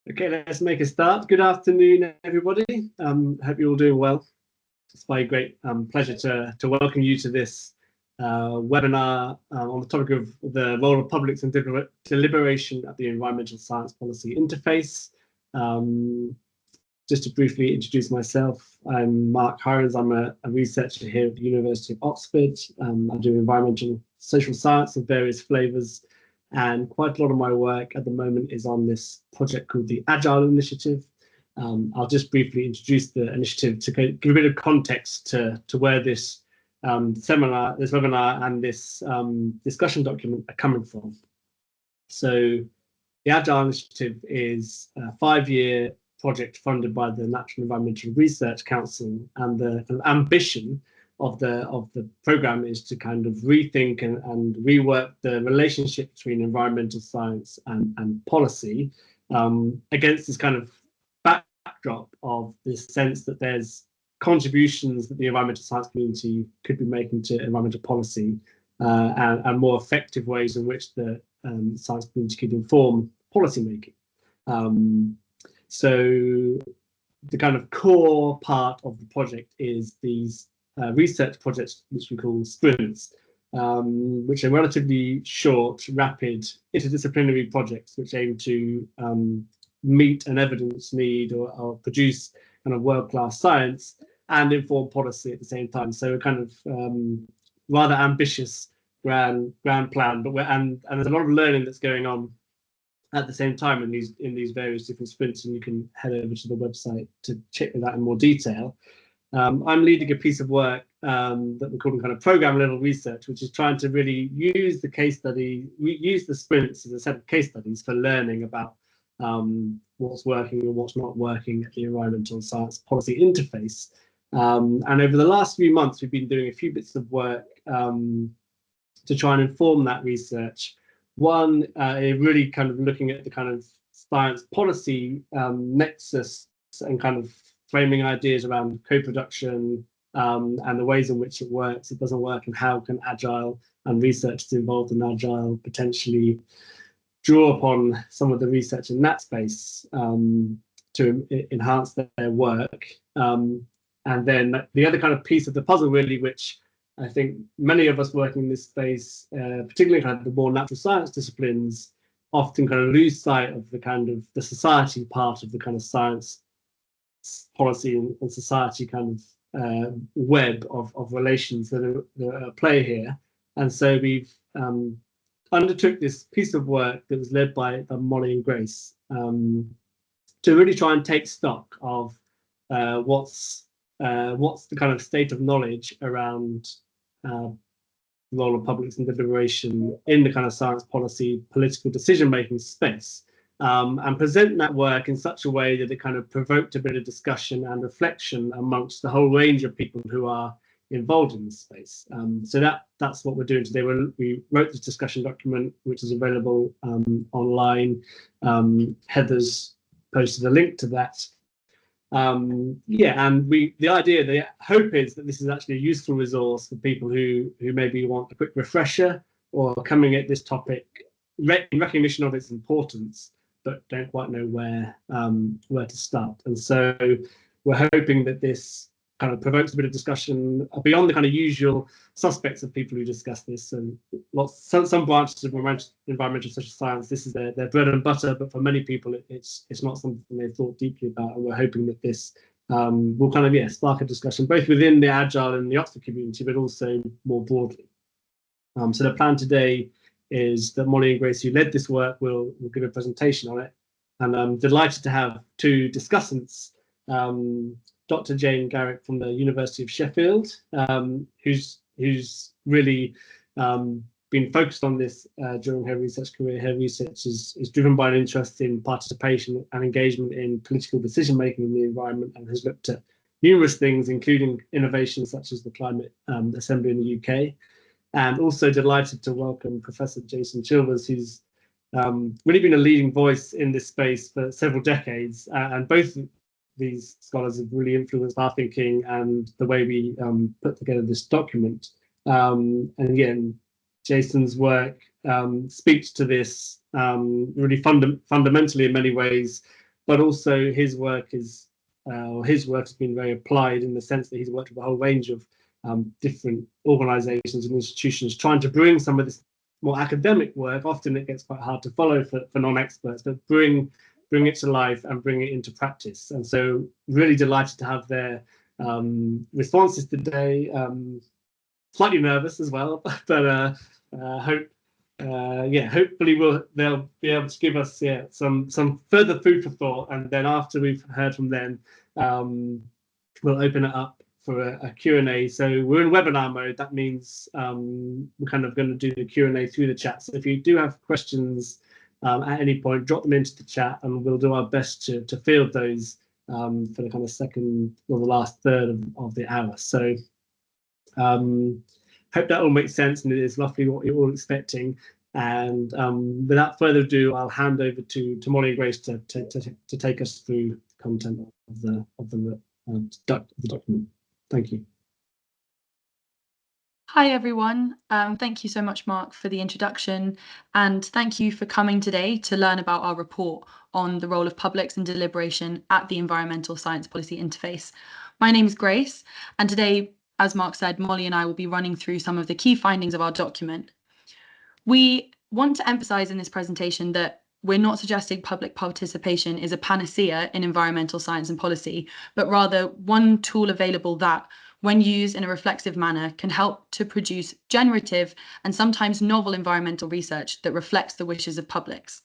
Okay, let's make a start. Good afternoon, everybody. Hope you're all doing well. It's my great pleasure to welcome you to this webinar on the topic of the role of publics and deliberation at the environmental science policy interface. Just to briefly introduce myself, I'm Mark Hirons. I'm a researcher here at the University of Oxford. I do environmental social science of various flavours, and quite a lot of my work at the moment is on this project called the Agile Initiative. I'll just briefly introduce the initiative to give a bit of context to where this webinar and this discussion document are coming from. So the Agile Initiative is a 5-year project funded by the Natural Environmental Research Council, and the ambition of the program is to kind of rethink and rework the relationship between environmental science and policy against this kind of backdrop of this sense that there's contributions that the environmental science community could be making to environmental policy and more effective ways in which the science community could inform policymaking. So the kind of core part of the project is these research projects, which we call sprints, which are relatively short, rapid, interdisciplinary projects which aim to meet an evidence need or produce kind of world-class science and inform policy at the same time. So a kind of rather ambitious grand plan, but and there's a lot of learning that's going on at the same time in these various different sprints, and you can head over to the website to check that in more detail. I'm leading a piece of work that we're calling kind of program level research, which is trying to really use the case study, use the sprints as a set of case studies for learning about what's working and what's not working at the environmental science policy interface. And over the last few months, we've been doing a few bits of work to try and inform that research. One, really kind of looking at the kind of science policy nexus and kind of framing ideas around co-production and the ways in which it works, it doesn't work, and how can Agile and researchers involved in Agile potentially draw upon some of the research in that space to enhance their work. And then the other kind of piece of the puzzle, really, which I think many of us working in this space, particularly kind of the more natural science disciplines, often kind of lose sight of the kind of the society part of the kind of science policy and society kind of web of relations that are at play here. And so we've undertook this piece of work that was led by Molly and Grace to really try and take stock of what's the kind of state of knowledge around the role of publics and deliberation in the kind of science policy, political decision-making space, and present that work in such a way that it kind of provoked a bit of discussion and reflection amongst the whole range of people who are involved in this space. So that's what we're doing today. We wrote this discussion document, which is available online. Heather's posted a link to that. And the hope is that this is actually a useful resource for people who maybe want a quick refresher or coming at this topic in recognition of its importance, but don't quite know where to start. And so we're hoping that this kind of provokes a bit of discussion beyond the kind of usual suspects of people who discuss this. And some branches of environmental social science, this is their bread and butter, but for many people it's not something they've thought deeply about. And we're hoping that this will kind of spark a discussion both within the Agile and the Oxford community, but also more broadly. So the plan today is that Molly and Grace, who led this work, will give a presentation on it. And I'm delighted to have two discussants, Dr. Jayne Carrick from the University of Sheffield, who's really been focused on this during her research career. Her research is driven by an interest in participation and engagement in political decision-making in the environment, and has looked at numerous things, including innovations such as the Climate Assembly in the UK. And also delighted to welcome Professor Chilvers, who's really been a leading voice in this space for several decades, and both these scholars have really influenced our thinking and the way we put together this document. And again, Jason's work speaks to this really fundamentally in many ways, but also his work has been very applied in the sense that he's worked with a whole range of different organisations and institutions, trying to bring some of this more academic work. Often it gets quite hard to follow for non-experts, but bring it to life and bring it into practice. And so really delighted to have their responses today. Slightly nervous as well, but hopefully they'll be able to give us some further food for thought. And then after we've heard from them, we'll open it up for a Q&A. So we're in webinar mode. That means we're kind of going to do the Q&A through the chat. So if you do have questions at any point, drop them into the chat, and we'll do our best to field those for the kind of second or the last third of the hour. So hope that all makes sense, and it is roughly what you're all expecting. And without further ado, I'll hand over to Molly and Grace to take us through the content of the document. Thank you. Hi everyone, thank you so much, Mark, for the introduction, and thank you for coming today to learn about our report on the role of publics in deliberation at the Environmental Science Policy Interface. My name is Grace, and today, as Mark said, Molly and I will be running through some of the key findings of our document. We want to emphasise in this presentation that we're not suggesting public participation is a panacea in environmental science and policy, but rather one tool available that, when used in a reflexive manner, can help to produce generative and sometimes novel environmental research that reflects the wishes of publics.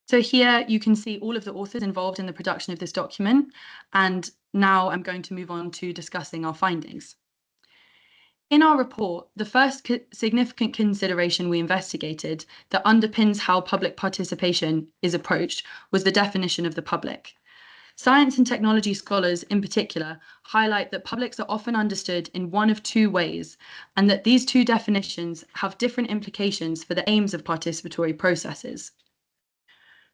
So here you can see all of the authors involved in the production of this document, and now I'm going to move on to discussing our findings. In our report, the first significant consideration we investigated that underpins how public participation is approached was the definition of the public. Science and technology scholars in particular highlight that publics are often understood in one of two ways, and that these two definitions have different implications for the aims of participatory processes.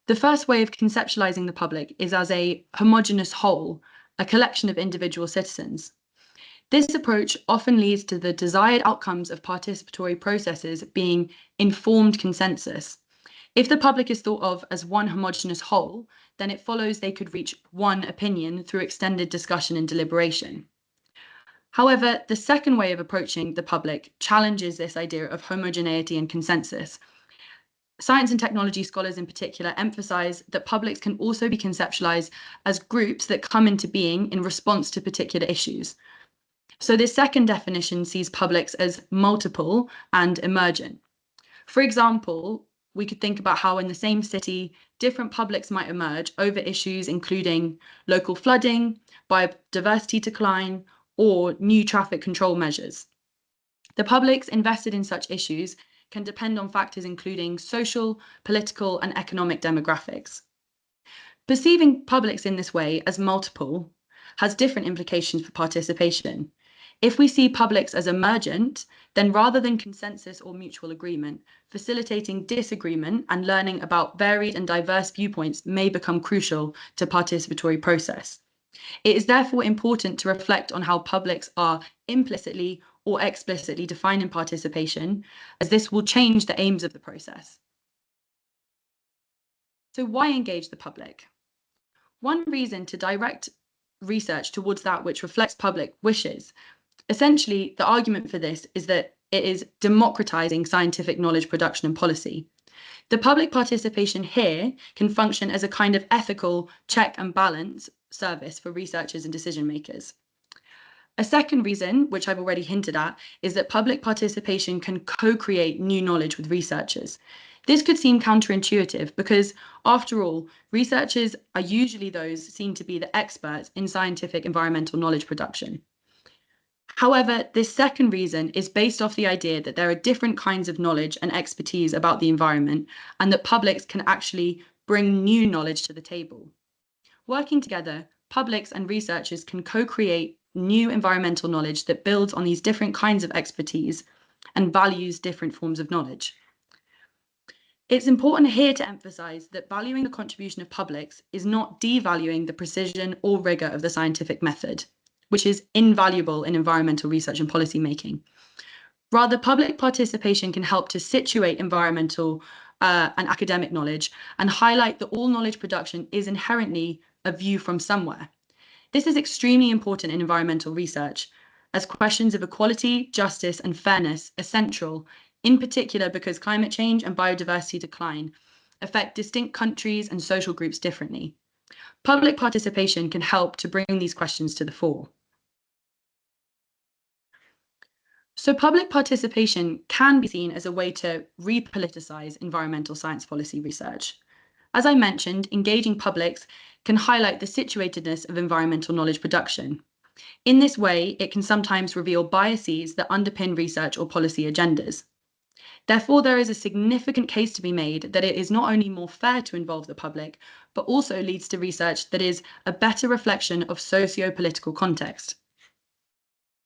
The first way of conceptualizing the public is as a homogeneous whole, a collection of individual citizens. This approach often leads to the desired outcomes of participatory processes being informed consensus. If the public is thought of as one homogeneous whole, then it follows they could reach one opinion through extended discussion and deliberation. However, the second way of approaching the public challenges this idea of homogeneity and consensus. Science and technology scholars in particular emphasize that publics can also be conceptualized as groups that come into being in response to particular issues. So this second definition sees publics as multiple and emergent. For example, we could think about how in the same city, different publics might emerge over issues including local flooding, biodiversity decline, or new traffic control measures. The publics invested in such issues can depend on factors including social, political, and economic demographics. Perceiving publics in this way as multiple has different implications for participation. If we see publics as emergent, then rather than consensus or mutual agreement, facilitating disagreement and learning about varied and diverse viewpoints may become crucial to participatory process. It is therefore important to reflect on how publics are implicitly or explicitly defined in participation, as this will change the aims of the process. So why engage the public? One reason to direct research towards that which reflects public wishes. Essentially, the argument for this is that it is democratizing scientific knowledge production and policy. The public participation here can function as a kind of ethical check and balance service for researchers and decision makers. A second reason, which I've already hinted at, is that public participation can co-create new knowledge with researchers. This could seem counterintuitive because, after all, researchers are usually those seen to be the experts in scientific environmental knowledge production. However, this second reason is based off the idea that there are different kinds of knowledge and expertise about the environment, and that publics can actually bring new knowledge to the table. Working together, publics and researchers can co-create new environmental knowledge that builds on these different kinds of expertise and values different forms of knowledge. It's important here to emphasize that valuing the contribution of publics is not devaluing the precision or rigor of the scientific method, which is invaluable in environmental research and policy making. Rather, public participation can help to situate environmental and academic knowledge, and highlight that all knowledge production is inherently a view from somewhere. This is extremely important in environmental research, as questions of equality, justice, and fairness are central, in particular because climate change and biodiversity decline affect distinct countries and social groups differently. Public participation can help to bring these questions to the fore. So public participation can be seen as a way to repoliticize environmental science policy research. As I mentioned, engaging publics can highlight the situatedness of environmental knowledge production. In this way, it can sometimes reveal biases that underpin research or policy agendas. Therefore, there is a significant case to be made that it is not only more fair to involve the public, but also leads to research that is a better reflection of socio-political context.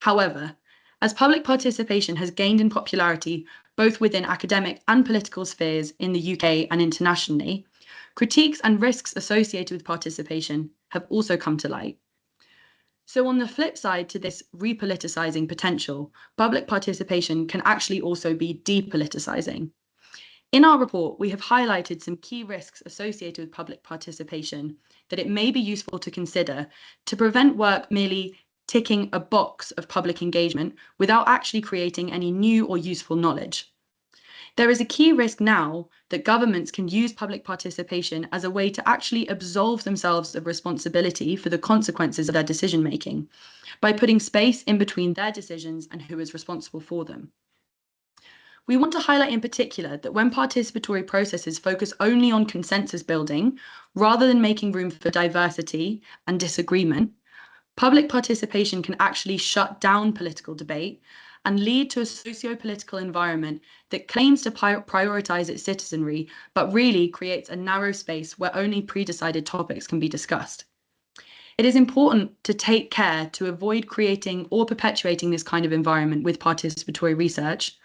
However, as public participation has gained in popularity both within academic and political spheres in the UK and internationally, critiques and risks associated with participation have also come to light. So on the flip side to this repoliticizing potential, public participation can actually also be depoliticizing. In our report, we have highlighted some key risks associated with public participation that it may be useful to consider to prevent work merely ticking a box of public engagement without actually creating any new or useful knowledge. There is a key risk now that governments can use public participation as a way to actually absolve themselves of responsibility for the consequences of their decision-making by putting space in between their decisions and who is responsible for them. We want to highlight in particular that when participatory processes focus only on consensus building, rather than making room for diversity and disagreement, public participation can actually shut down political debate and lead to a socio-political environment that claims to prioritize its citizenry, but really creates a narrow space where only pre-decided topics can be discussed. It is important to take care to avoid creating or perpetuating this kind of environment with participatory research,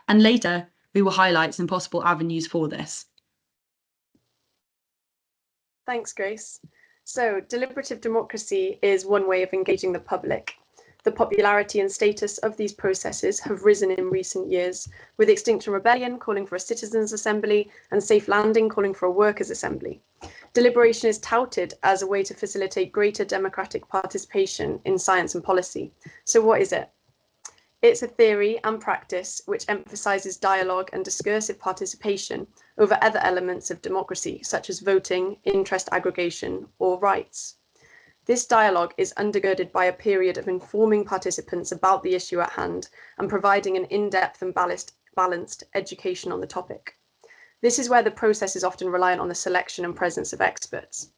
and later we will highlight some possible avenues for this. Thanks, Grace. So, deliberative democracy is one way of engaging the public. The popularity and status of these processes have risen in recent years, with Extinction Rebellion calling for a citizens' assembly and Safe Landing calling for a workers' assembly. Deliberation is touted as a way to facilitate greater democratic participation in science and policy. So what is it? It's a theory and practice which emphasizes dialogue and discursive participation over other elements of democracy, such as voting, interest aggregation, or rights. This dialogue is undergirded by a period of informing participants about the issue at hand and providing an in-depth and balanced education on the topic. This is where the process is often reliant on the selection and presence of experts.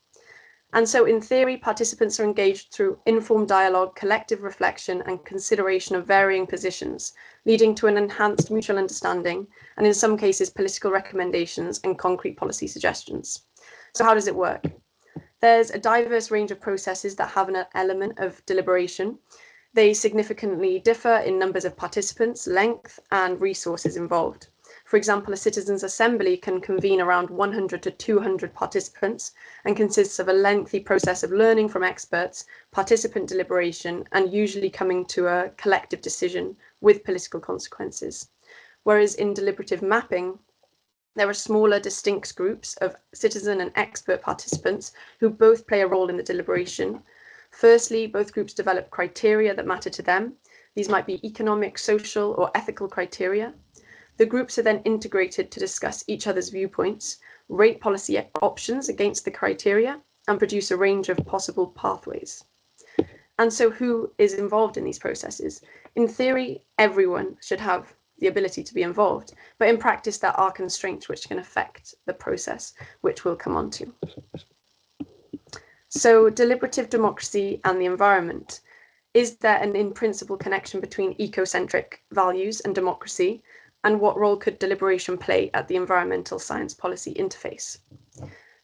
And so in theory, participants are engaged through informed dialogue, collective reflection, and consideration of varying positions, leading to an enhanced mutual understanding, and in some cases, political recommendations and concrete policy suggestions. So how does it work? There's a diverse range of processes that have an element of deliberation. They significantly differ in numbers of participants, length, and resources involved. For example, a citizens' assembly can convene around 100 to 200 participants and consists of a lengthy process of learning from experts, participant deliberation, and usually coming to a collective decision with political consequences. Whereas in deliberative mapping, there are smaller, distinct groups of citizen and expert participants who both play a role in the deliberation. Firstly, both groups develop criteria that matter to them. These might be economic, social, or ethical criteria. The groups are then integrated to discuss each other's viewpoints, rate policy options against the criteria, and produce a range of possible pathways. And so who is involved in these processes? In theory, everyone should have the ability to be involved, but in practice there are constraints which can affect the process, which we'll come on to. So deliberative democracy and the environment. Is there an in-principle connection between ecocentric values and democracy? And what role could deliberation play at the environmental science policy interface?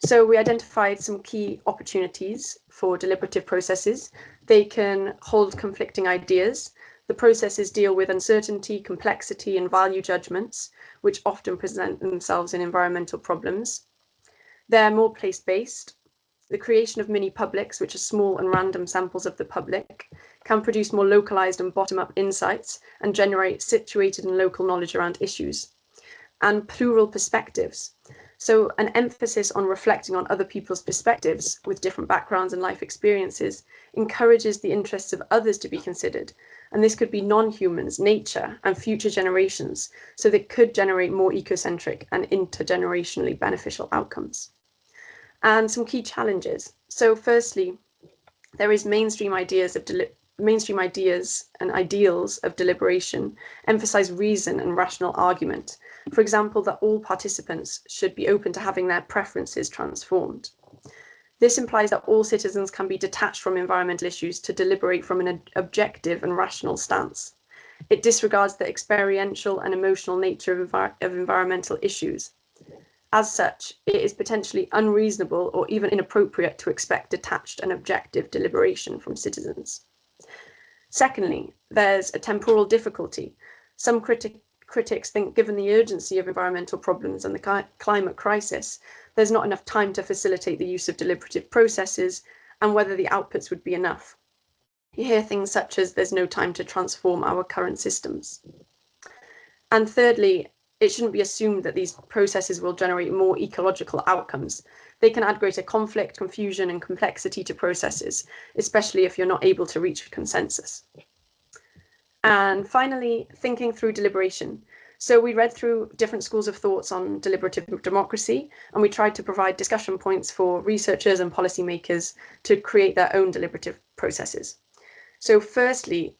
So we identified some key opportunities for deliberative processes. They can hold conflicting ideas. The processes deal with uncertainty, complexity, and value judgments, which often present themselves in environmental problems. They're more place-based. The creation of mini publics, which are small and random samples of the public, can produce more localized and bottom-up insights and generate situated and local knowledge around issues. and plural perspectives. So an emphasis on reflecting on other people's perspectives with different backgrounds and life experiences encourages the interests of others to be considered. And this could be non-humans, nature, and future generations, so that could generate more ecocentric and intergenerationally beneficial outcomes. And some key challenges. So firstly, there is mainstream ideas and ideals of deliberation emphasize reason and rational argument. For example, that all participants should be open to having their preferences transformed. This implies that all citizens can be detached from environmental issues to deliberate from an objective and rational stance. It disregards the experiential and emotional nature of environmental issues. As such, it is potentially unreasonable or even inappropriate to expect detached and objective deliberation from citizens. Secondly, there's a temporal difficulty. Some critics think, given the urgency of environmental problems and the climate crisis, there's not enough time to facilitate the use of deliberative processes and whether the outputs would be enough. You hear things such as there's no time to transform our current systems. And thirdly, it shouldn't be assumed that these processes will generate more ecological outcomes. They can add greater conflict, confusion, and complexity to processes, especially if you're not able to reach a consensus. And finally, thinking through deliberation. So we read through different schools of thoughts on deliberative democracy, and we tried to provide discussion points for researchers and policymakers to create their own deliberative processes. So firstly,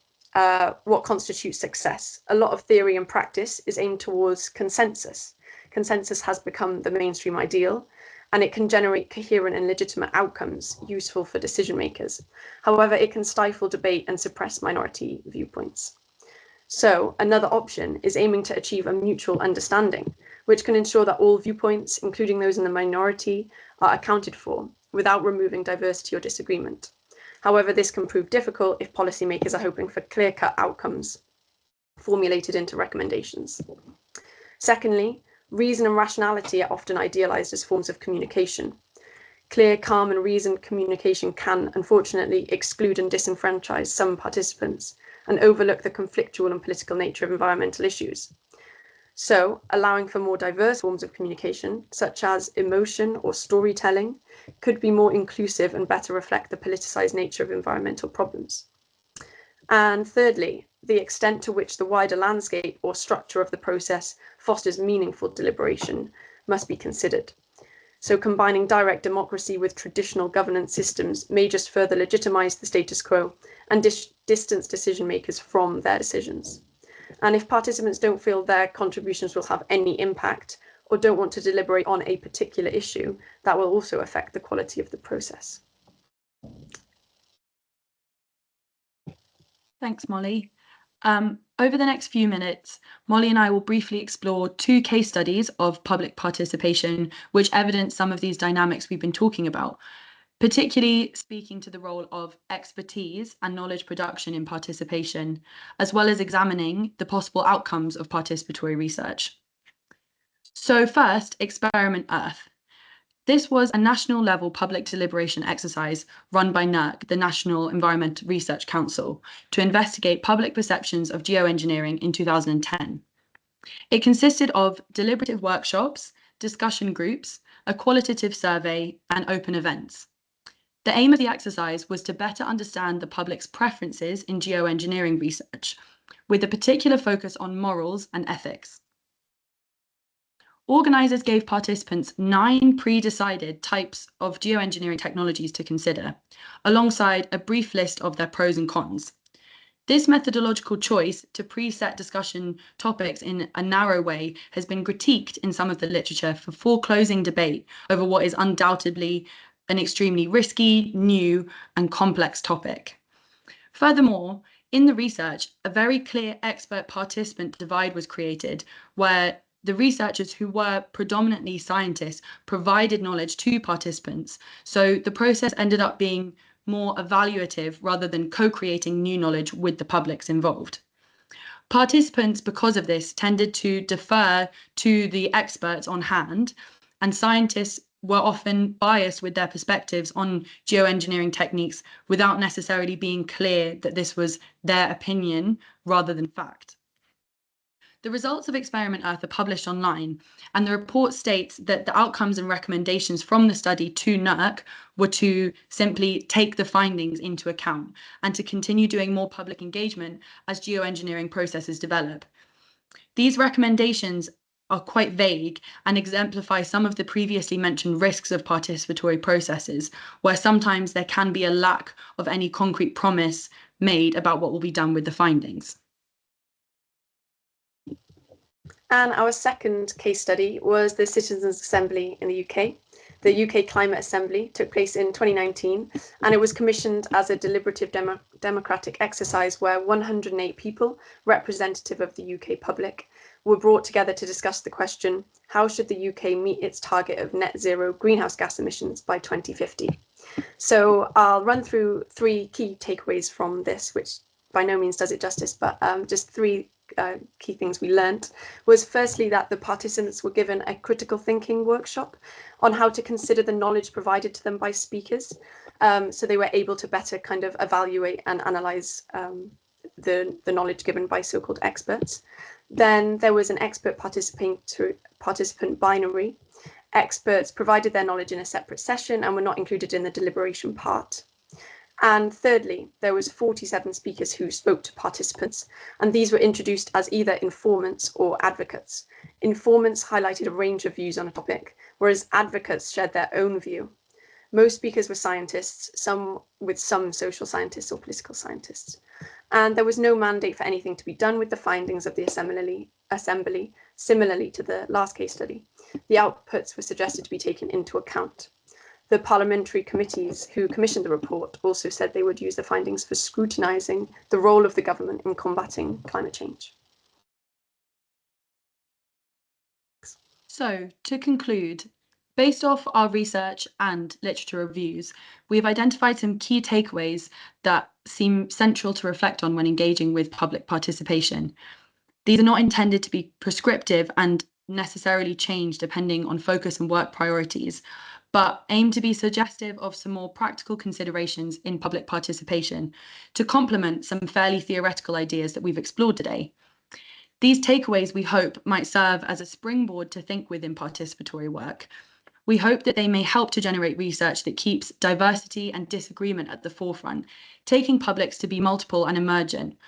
what constitutes success? A lot of theory and practice is aimed towards consensus. Consensus has become the mainstream ideal, and it can generate coherent and legitimate outcomes useful for decision makers. However, it can stifle debate and suppress minority viewpoints. So another option is aiming to achieve a mutual understanding, which can ensure that all viewpoints, including those in the minority, are accounted for without removing diversity or disagreement. However, this can prove difficult if policymakers are hoping for clear-cut outcomes formulated into recommendations. Secondly, reason and rationality are often idealized as forms of communication. Clear, calm, and reasoned communication can, unfortunately, exclude and disenfranchise some participants and overlook the conflictual and political nature of environmental issues. So, allowing for more diverse forms of communication, such as emotion or storytelling, could be more inclusive and better reflect the politicized nature of environmental problems. And thirdly, the extent to which the wider landscape or structure of the process fosters meaningful deliberation must be considered. So combining direct democracy with traditional governance systems may just further legitimize the status quo and distance decision makers from their decisions. And if participants don't feel their contributions will have any impact or don't want to deliberate on a particular issue, that will also affect the quality of the process. Thanks, Molly. Over the next few minutes, Molly and I will briefly explore 2 case studies of public participation, which evidence some of these dynamics we've been talking about, particularly speaking to the role of expertise and knowledge production in participation, as well as examining the possible outcomes of participatory research. So first, Experiment Earth. This was a national level public deliberation exercise run by NERC, the National Environment Research Council, to investigate public perceptions of geoengineering in 2010. It consisted of deliberative workshops, discussion groups, a qualitative survey, and open events. The aim of the exercise was to better understand the public's preferences in geoengineering research, with a particular focus on morals and ethics. Organisers gave participants 9 pre-decided types of geoengineering technologies to consider, alongside a brief list of their pros and cons. This methodological choice to preset discussion topics in a narrow way has been critiqued in some of the literature for foreclosing debate over what is undoubtedly an extremely risky, new, and complex topic. Furthermore, in the research, a very clear expert-participant divide was created, where the researchers, who were predominantly scientists, provided knowledge to participants. So the process ended up being more evaluative rather than co-creating new knowledge with the publics involved. Participants, because of this, tended to defer to the experts on hand, and scientists were often biased with their perspectives on geoengineering techniques without necessarily being clear that this was their opinion rather than fact. The results of Experiment Earth are published online, and the report states that the outcomes and recommendations from the study to NERC were to simply take the findings into account and to continue doing more public engagement as geoengineering processes develop. These recommendations are quite vague and exemplify some of the previously mentioned risks of participatory processes, where sometimes there can be a lack of any concrete promise made about what will be done with the findings. And our second case study was the Citizens' Assembly in the UK. The UK Climate Assembly took place in 2019, and it was commissioned as a deliberative democratic exercise where 108 people, representative of the UK public, were brought together to discuss the question, how should the UK meet its target of net zero greenhouse gas emissions by 2050? So I'll run through three key takeaways from this, which by no means does it justice, but just three key things we learned was firstly that the participants were given a critical thinking workshop on how to consider the knowledge provided to them by speakers. So they were able to better kind of evaluate and analyze the knowledge given by so-called experts. Then there was an expert participant binary. Experts provided their knowledge in a separate session and were not included in the deliberation part. And thirdly, there was 47 speakers who spoke to participants, and these were introduced as either informants or advocates. Informants highlighted a range of views on a topic, whereas advocates shared their own view. Most speakers were scientists, some with some social scientists or political scientists. And there was no mandate for anything to be done with the findings of the assembly, similarly to the last case study. The outputs were suggested to be taken into account. The parliamentary committees who commissioned the report also said they would use the findings for scrutinising the role of the government in combating climate change. So, to conclude, based off our research and literature reviews, we have identified some key takeaways that seem central to reflect on when engaging with public participation. These are not intended to be prescriptive and necessarily change depending on focus and work priorities, but aim to be suggestive of some more practical considerations in public participation to complement some fairly theoretical ideas that we've explored today. These takeaways, we hope, might serve as a springboard to think within participatory work. We hope that they may help to generate research that keeps diversity and disagreement at the forefront, taking publics to be multiple and emergent,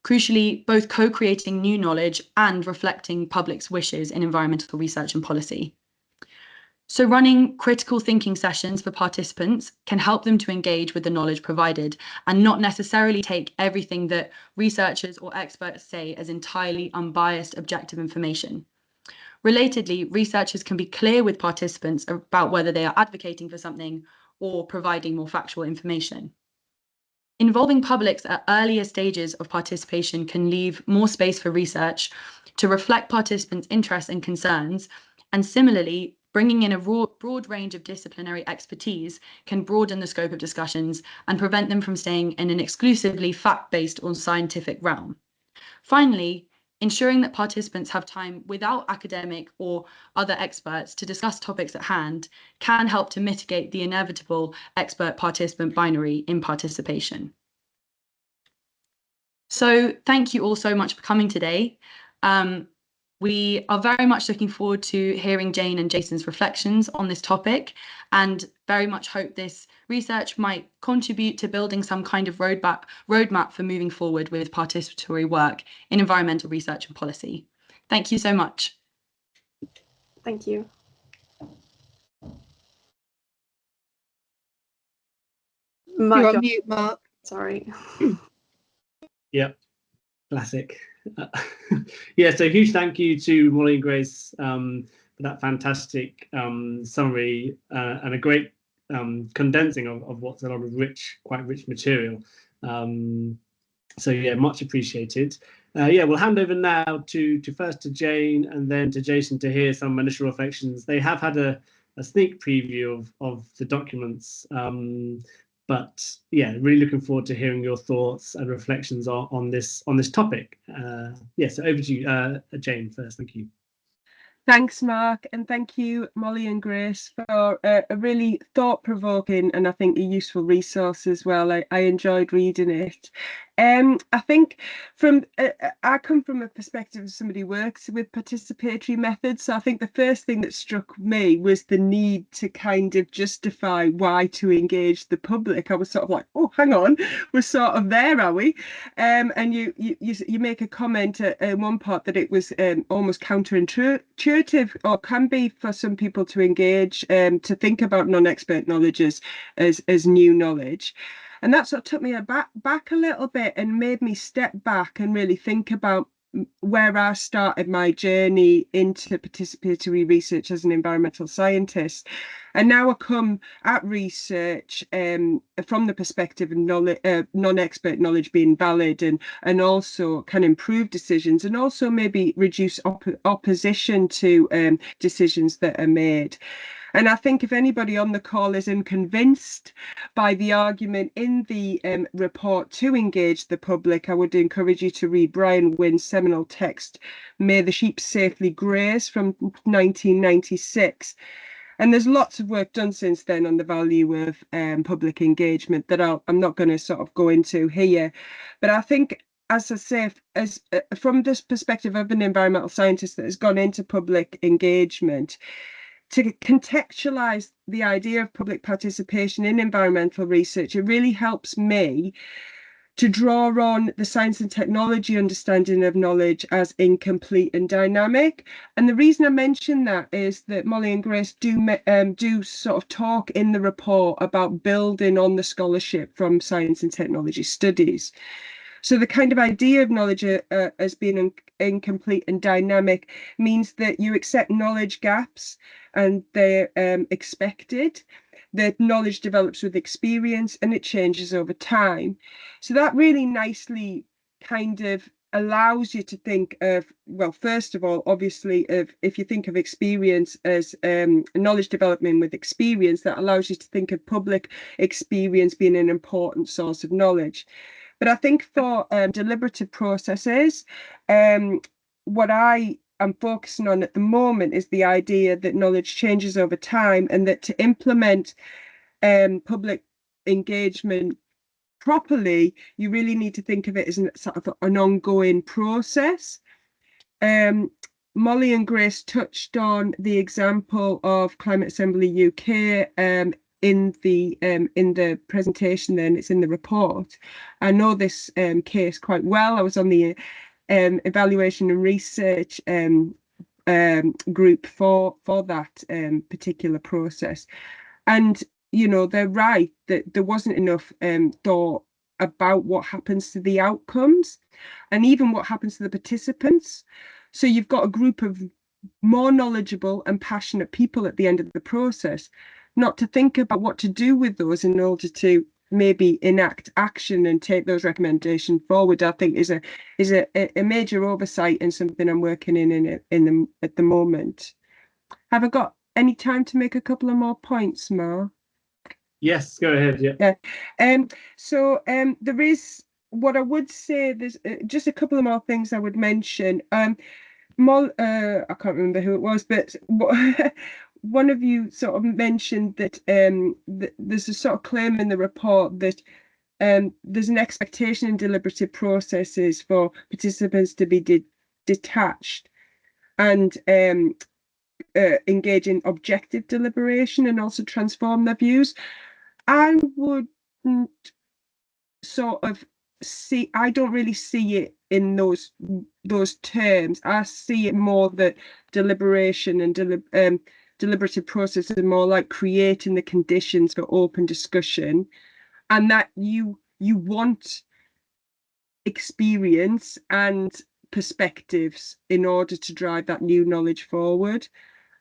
crucially, both co-creating new knowledge and reflecting public's wishes in environmental research and policy. So running critical thinking sessions for participants can help them to engage with the knowledge provided and not necessarily take everything that researchers or experts say as entirely unbiased objective information. Relatedly, researchers can be clear with participants about whether they are advocating for something or providing more factual information. Involving publics at earlier stages of participation can leave more space for research to reflect participants' interests and concerns, and similarly, bringing in a broad range of disciplinary expertise can broaden the scope of discussions and prevent them from staying in an exclusively fact-based or scientific realm. Finally, ensuring that participants have time without academic or other experts to discuss topics at hand can help to mitigate the inevitable expert-participant binary in participation. So thank you all so much for coming today. We are very much looking forward to hearing Jayne and Jason's reflections on this topic, and very much hope this research might contribute to building some kind of roadmap for moving forward with participatory work in environmental research and policy. Thank you so much. Thank you. You're on mute, Mark. Sorry. Yep, classic. Yeah, so huge thank you to Molly and Grace for that fantastic summary and a great condensing of what's a lot of quite rich material. So yeah, much appreciated. Yeah, we'll hand over now to first to Jayne and then to Jason to hear some initial reflections. They have had a sneak preview of the documents, but yeah, really looking forward to hearing your thoughts and reflections on this topic. Yeah, so over to you, Jayne, first. Thank you. Thanks, Mark, and thank you, Molly and Grace, for a really thought-provoking and I think a useful resource as well. I enjoyed reading it. I think I come from a perspective of somebody who works with participatory methods. So I think the first thing that struck me was the need to kind of justify why to engage the public. I was sort of like, oh, hang on, we're sort of there, are we? And you make a comment at one part that it was almost counterintuitive, or can be, for some people to engage, to think about non-expert knowledge as new knowledge. And that sort of took me back a little bit and made me step back and really think about where I started my journey into participatory research as an environmental scientist. And now I come at research from the perspective of knowledge, non-expert knowledge being valid, and also can improve decisions, and also maybe reduce opposition to decisions that are made. And I think if anybody on the call isn't convinced by the argument in the report to engage the public, I would encourage you to read Brian Wynn's seminal text, May the Sheep Safely Graze, from 1996. And there's lots of work done since then on the value of public engagement that I'm not going to sort of go into here. But I think, as I say, from this perspective of an environmental scientist that has gone into public engagement, to contextualize the idea of public participation in environmental research, it really helps me to draw on the science and technology understanding of knowledge as incomplete and dynamic. And the reason I mention that is that Molly and Grace do sort of talk in the report about building on the scholarship from science and technology studies. So the kind of idea of knowledge as being incomplete and dynamic means that you accept knowledge gaps and they're expected, that knowledge develops with experience and it changes over time. So that really nicely kind of allows you to think of, well, first of all, obviously, if you think of experience as knowledge development with experience, that allows you to think of public experience being an important source of knowledge. But I think for deliberative processes, what I am focusing on at the moment is the idea that knowledge changes over time, and that to implement public engagement properly, you really need to think of it as sort of an ongoing process. Molly and Grace touched on the example of Climate Assembly UK in the presentation. Then it's in the report. I know this case quite well. I was on the evaluation and research group for that particular process, and you know, they're right that there wasn't enough thought about what happens to the outcomes and even what happens to the participants. So you've got a group of more knowledgeable and passionate people at the end of the process, not to think about what to do with those in order to maybe enact action and take those recommendations forward, I think is a major oversight and something I'm working at the moment. Have I got any time to make a couple of more points, Mark? Yes, go ahead. Yeah. So there is, what I would say, there's just a couple of more things I would mention. I can't remember who it was, but one of you sort of mentioned that there's a sort of claim in the report that there's an expectation in deliberative processes for participants to be detached and engage in objective deliberation and also transform their views. I wouldn't sort of see, I don't really see it in those terms. I see it more that deliberation and deliberative processes are more like creating the conditions for open discussion, and that you want experience and perspectives in order to drive that new knowledge forward,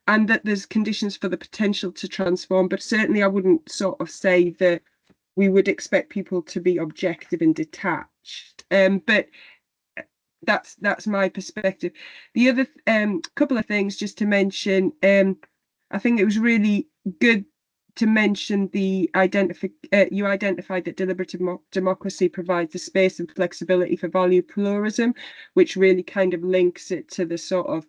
and that there's conditions for the potential to transform. But certainly I wouldn't sort of say that we would expect people to be objective and detached. But that's my perspective. The other couple of things just to mention, I think it was really good to mention the you identified that deliberative democracy provides the space and flexibility for value pluralism, which really kind of links it to the sort of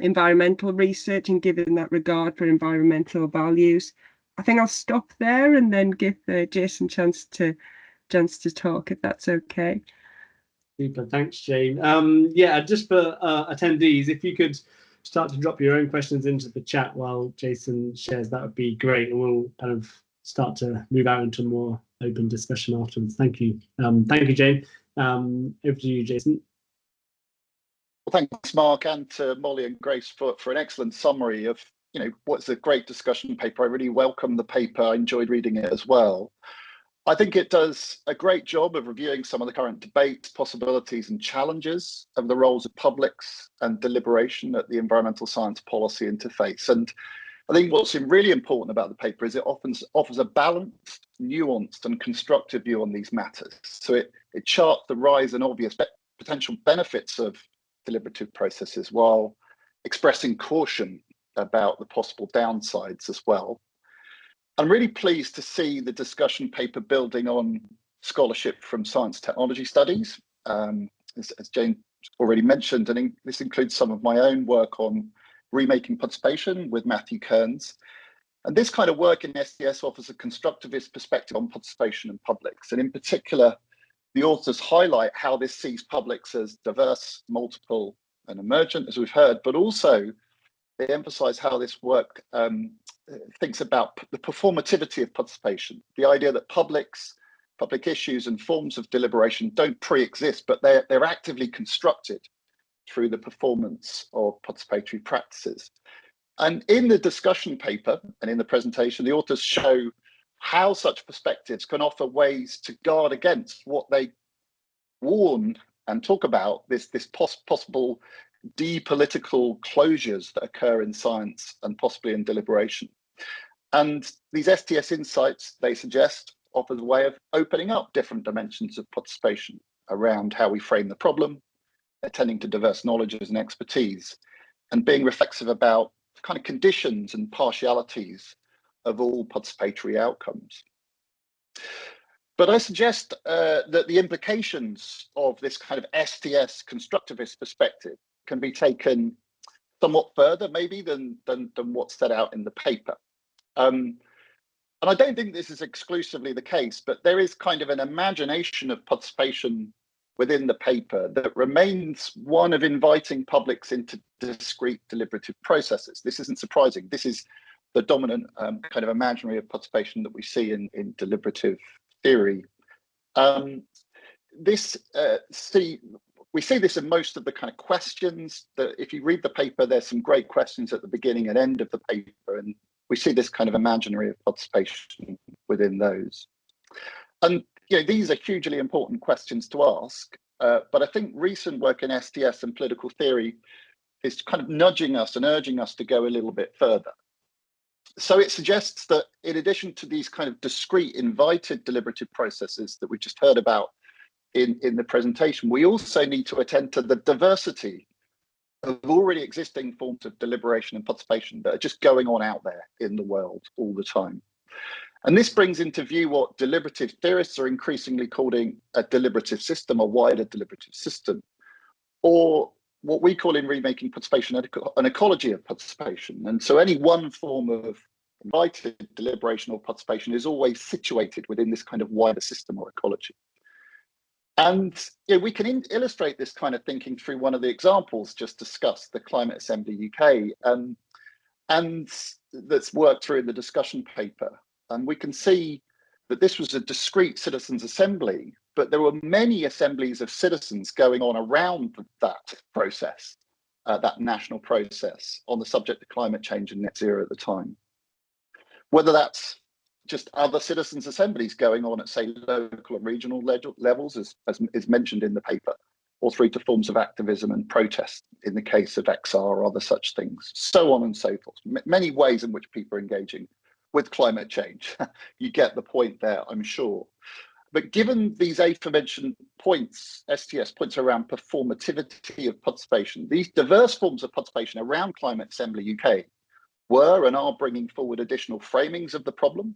environmental research and giving that regard for environmental values. I think I'll stop there and then give Jason a chance to chance to talk, if that's okay. Super, thanks, Jayne. Yeah, just for attendees, if you could start to drop your own questions into the chat while Jason shares, that would be great, and we'll kind of start to move out into more open discussion afterwards. Thank you. Thank you, Jayne. Over to you, Jason. Well, thanks, Mark, and to Molly and Grace for an excellent summary of, what's a great discussion paper. I really welcome the paper. I enjoyed reading it as well. I think it does a great job of reviewing some of the current debates, possibilities and challenges of the roles of publics and deliberation at the environmental science policy interface. And I think what's really important about the paper is it often offers a balanced, nuanced and constructive view on these matters. So it charts the rise and obvious potential benefits of deliberative processes while expressing caution about the possible downsides as well. I'm really pleased to see the discussion paper building on scholarship from science technology studies, as Jayne already mentioned, and this includes some of my own work on remaking participation with Matthew Kearns. And this kind of work in STS offers a constructivist perspective on participation and publics. And in particular, the authors highlight how this sees publics as diverse, multiple and emergent, as we've heard, but also they emphasize how this work thinks about the performativity of participation, the idea that public issues and forms of deliberation don't pre-exist, but they're actively constructed through the performance of participatory practices. And in the discussion paper and in the presentation, the authors show how such perspectives can offer ways to guard against what they warn and talk about, this possible depolitical closures that occur in science and possibly in deliberation. And these STS insights, they suggest, offers a way of opening up different dimensions of participation around how we frame the problem, attending to diverse knowledges and expertise, and being reflexive about kind of conditions and partialities of all participatory outcomes. But I suggest that the implications of this kind of STS constructivist perspective can be taken somewhat further, maybe, than what's set out in the paper. And I don't think this is exclusively the case, but there is kind of an imagination of participation within the paper that remains one of inviting publics into discrete deliberative processes. This isn't surprising. This is the dominant kind of imaginary of participation that we see in deliberative theory. We see this in most of the kind of questions that, if you read the paper, there's some great questions at the beginning and end of the paper, and we see this kind of imaginary of participation within those. And these are hugely important questions to ask, but I think recent work in STS and political theory is kind of nudging us and urging us to go a little bit further. So it suggests that in addition to these kind of discrete invited deliberative processes that we just heard about in the presentation, we also need to attend to the diversity of already existing forms of deliberation and participation that are just going on out there in the world all the time. And this brings into view what deliberative theorists are increasingly calling a deliberative system, a wider deliberative system, or what we call in remaking participation an ecology of participation. And so any one form of invited deliberation or participation is always situated within this kind of wider system or ecology. And we can illustrate this kind of thinking through one of the examples just discussed, the Climate Assembly UK, and that's worked through in the discussion paper. And we can see that this was a discrete citizens' assembly, but there were many assemblies of citizens going on around that process, that national process on the subject of climate change and net zero at the time. Whether that's just other citizens' assemblies going on at, say, local and regional levels, as is mentioned in the paper, or through to forms of activism and protest in the case of XR or other such things, so on and so forth. Many ways in which people are engaging with climate change. You get the point there, I'm sure. But given these aforementioned points, STS points around performativity of participation, these diverse forms of participation around Climate Assembly UK were and are bringing forward additional framings of the problem,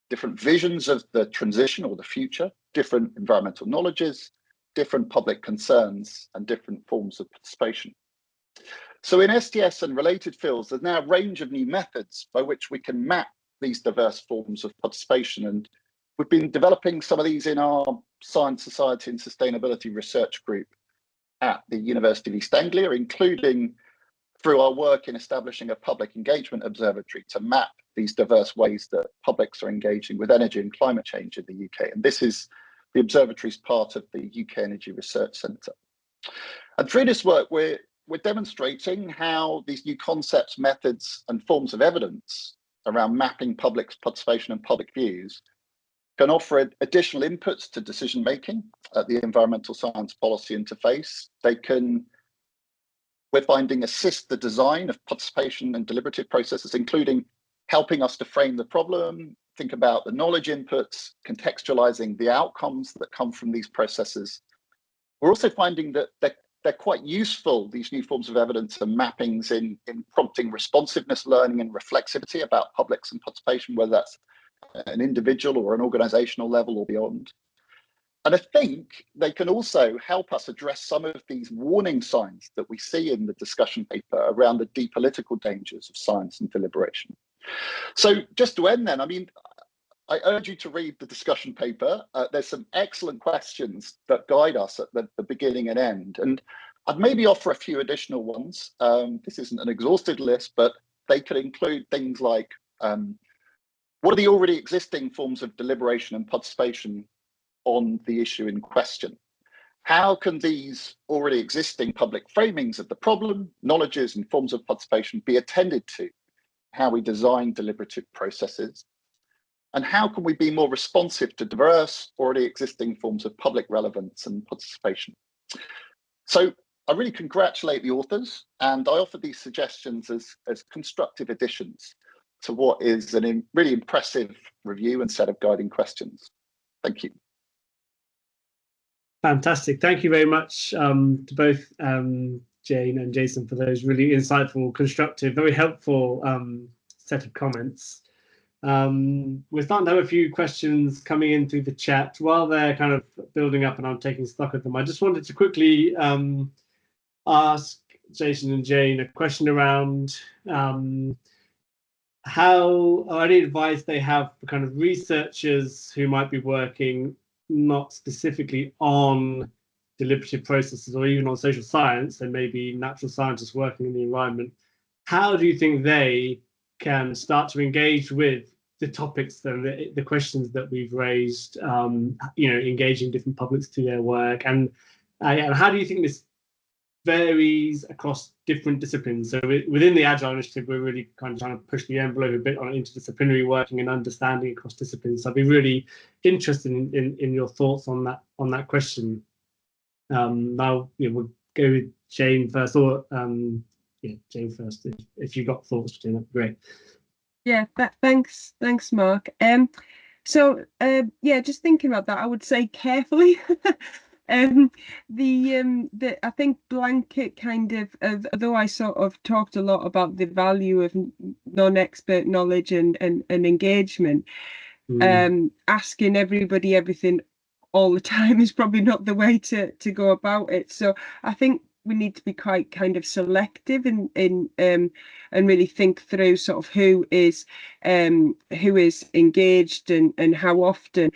different visions of the transition or the future, different environmental knowledges, different public concerns, and different forms of participation. So in STS and related fields, there's now a range of new methods by which we can map these diverse forms of participation and We've been developing some of these in our Science, Society and Sustainability Research Group at the University of East Anglia, including through our work in establishing a public engagement observatory to map these diverse ways that publics are engaging with energy and climate change in the UK. And this is the observatory's part of the UK Energy Research Centre. And through this work, we're demonstrating how these new concepts, methods and forms of evidence around mapping public participation and public views can offer additional inputs to decision making at the environmental science policy interface. They can, we're finding, assist the design of participation and deliberative processes, including helping us to frame the problem, think about the knowledge inputs, contextualizing the outcomes that come from these processes. We're also finding that they're quite useful, these new forms of evidence and mappings in prompting responsiveness learning and reflexivity about publics and participation, whether that's an individual or an organizational level or beyond. And I think they can also help us address some of these warning signs that we see in the discussion paper around the depolitical dangers of science and deliberation. So just to end then, I mean, I urge you to read the discussion paper. There's some excellent questions that guide us at the beginning and end. And I'd maybe offer a few additional ones. This isn't an exhaustive list, but they could include things like, what are the already existing forms of deliberation and participation on the issue in question? How can these already existing public framings of the problem, knowledges and forms of participation be attended to? How we design deliberative processes? And how can we be more responsive to diverse, already existing forms of public relevance and participation? So I really congratulate the authors, and I offer these suggestions as constructive additions to what is a really impressive review and set of guiding questions. Thank you. Fantastic. Thank you very much to both Jayne and Jason for those really insightful, constructive, very helpful set of comments. We're starting to have a few questions coming in through the chat. While they're kind of building up and I'm taking stock of them, I just wanted to quickly ask Jason and Jayne a question around any advice they have for kind of researchers who might be working not specifically on deliberative processes or even on social science, and maybe natural scientists working in the environment. How do you think they can start to engage with the topics and the questions that we've raised, you know, engaging different publics through their work? And how do you think this varies across different disciplines? So within the Agile Initiative, we're really kind of trying to push the envelope a bit on interdisciplinary working and understanding across disciplines. So I'd be really interested in your thoughts on that question. Now, you know, we'll go with Jayne first, or yeah, Jayne first. If you've got thoughts, Jayne, that'd be great. Yeah, thanks, Mark. So yeah, just thinking about that, I would say carefully. The I think blanket kind of, although I sort of talked a lot about the value of non-expert knowledge and engagement, asking everybody everything all the time is probably not the way to go about it. So I think we need to be quite kind of selective in and really think through sort of who is engaged and how often.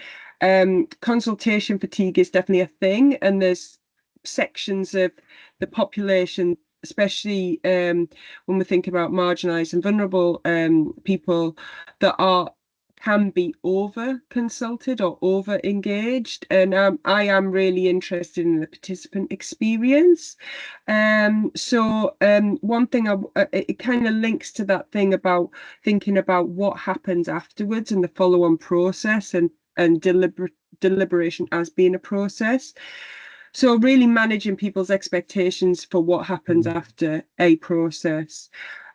Consultation fatigue is definitely a thing, and there's sections of the population, especially when we think about marginalised and vulnerable people, that can be over consulted or over engaged, and I am really interested in the participant experience. So one thing it kind of links to that thing about thinking about what happens afterwards and the follow-on process and deliberation as being a process. So really managing people's expectations for what happens after a process,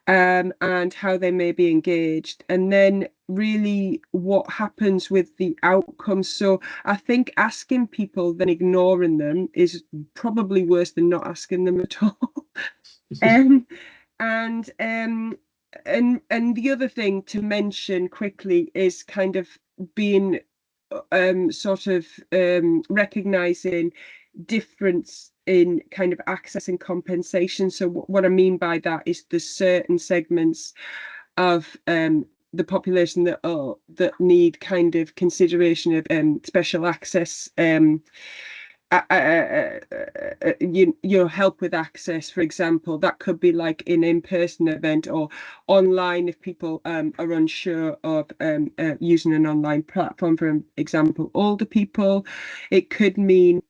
and how they may be engaged, and then really what happens with the outcomes. So I think asking people then ignoring them is probably worse than not asking them at all. And the other thing to mention quickly is kind of being recognizing difference in kind of access and compensation. So what I mean by that is there's certain segments of the population that need kind of consideration of special access, help with access, for example. That could be like an in-person event or online if people are unsure of using an online platform, for example, older people. It could mean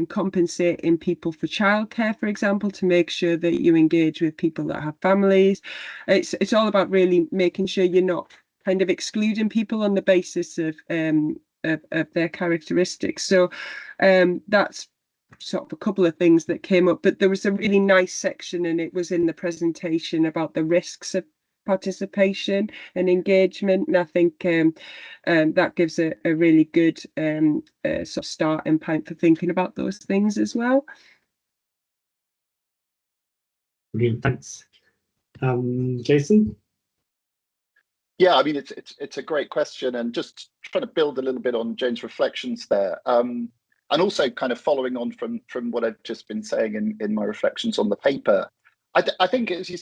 compensating people for childcare, for example, to make sure that you engage with people that have families. It's all about really making sure you're not kind of excluding people on the basis of their characteristics. So that's sort of a couple of things that came up, but there was a really nice section, and it was in the presentation, about the risks of participation and engagement, and I think that gives a really good sort of starting point for thinking about those things as well. Brilliant, thanks. Jason? Yeah, I mean, it's a great question, and just trying to build a little bit on Jayne's reflections there, and also kind of following on from what I've just been saying in my reflections on the paper. I think, as you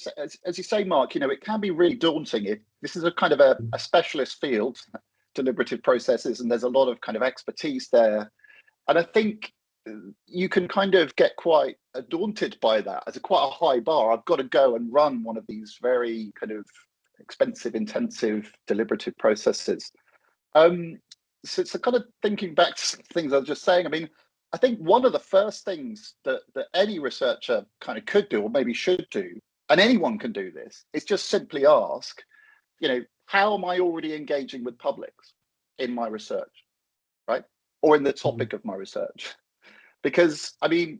say, Mark, it can be really daunting. This is a kind of a specialist field, deliberative processes, and there's a lot of kind of expertise there. And I think you can kind of get quite daunted by that as quite a high bar. I've got to go and run one of these very kind of expensive, intensive deliberative processes. So kind of thinking back to things I was just saying, I mean, I think one of the first things that any researcher kind of could do, or maybe should do, and anyone can do this, is just simply ask, how am I already engaging with publics in my research, right? Or in the topic of my research? Because, I mean,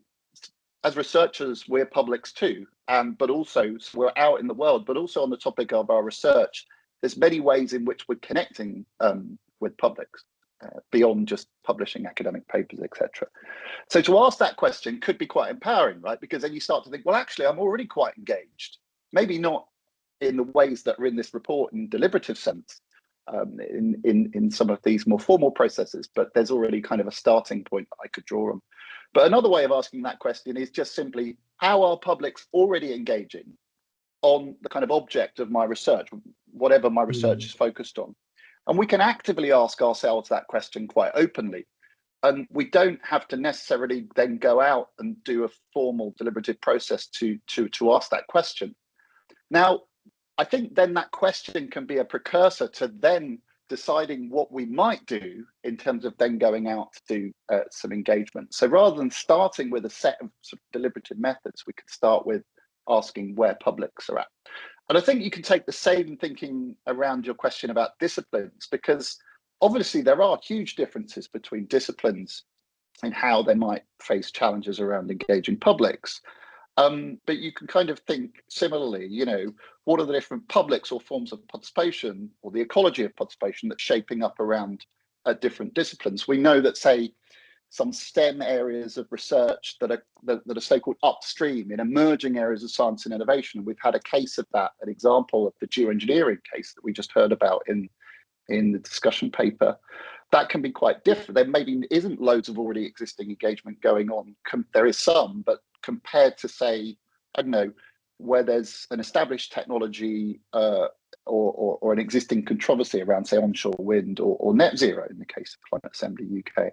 as researchers, we're publics too, but also we're out in the world, but also on the topic of our research, there's many ways in which we're connecting with publics beyond just publishing academic papers, etc. So to ask that question could be quite empowering, right? Because then you start to think, well, actually, I'm already quite engaged. Maybe not in the ways that are in this report in deliberative sense, in some of these more formal processes, but there's already kind of a starting point that I could draw on. But another way of asking that question is just simply, how are publics already engaging on the kind of object of my research, whatever my research is focused on? And we can actively ask ourselves that question quite openly. And we don't have to necessarily then go out and do a formal deliberative process to ask that question. Now, I think then that question can be a precursor to then deciding what we might do in terms of then going out to do some engagement. So rather than starting with a set of sort of deliberative methods, we could start with asking where publics are at. And I think you can take the same thinking around your question about disciplines, because obviously there are huge differences between disciplines in how they might face challenges around engaging publics. But you can kind of think similarly, what are the different publics or forms of participation, or the ecology of participation that's shaping up around different disciplines? We know that, say, some STEM areas of research that are so-called upstream in emerging areas of science and innovation. We've had a case of that, an example of the geoengineering case that we just heard about in the discussion paper. That can be quite different. There maybe isn't loads of already existing engagement going on. There is some, but compared to, say, I don't know, where there's an established technology or an existing controversy around, say, onshore wind or net zero in the case of Climate Assembly UK.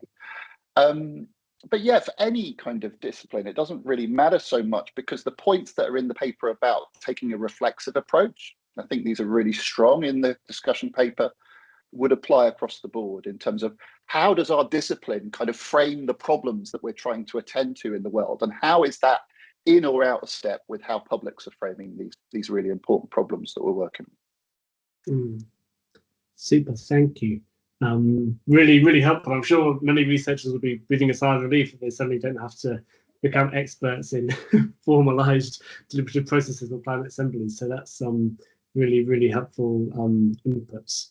But yeah, for any kind of discipline, it doesn't really matter so much, because the points that are in the paper about taking a reflexive approach, I think these are really strong in the discussion paper, would apply across the board in terms of how does our discipline kind of frame the problems that we're trying to attend to in the world, and how is that in or out of step with how publics are framing these really important problems that we're working on. Super, thank you. Really, really helpful. I'm sure many researchers will be breathing a sigh of relief that they suddenly don't have to become experts in formalized deliberative processes or climate assemblies. So that's really, really helpful inputs.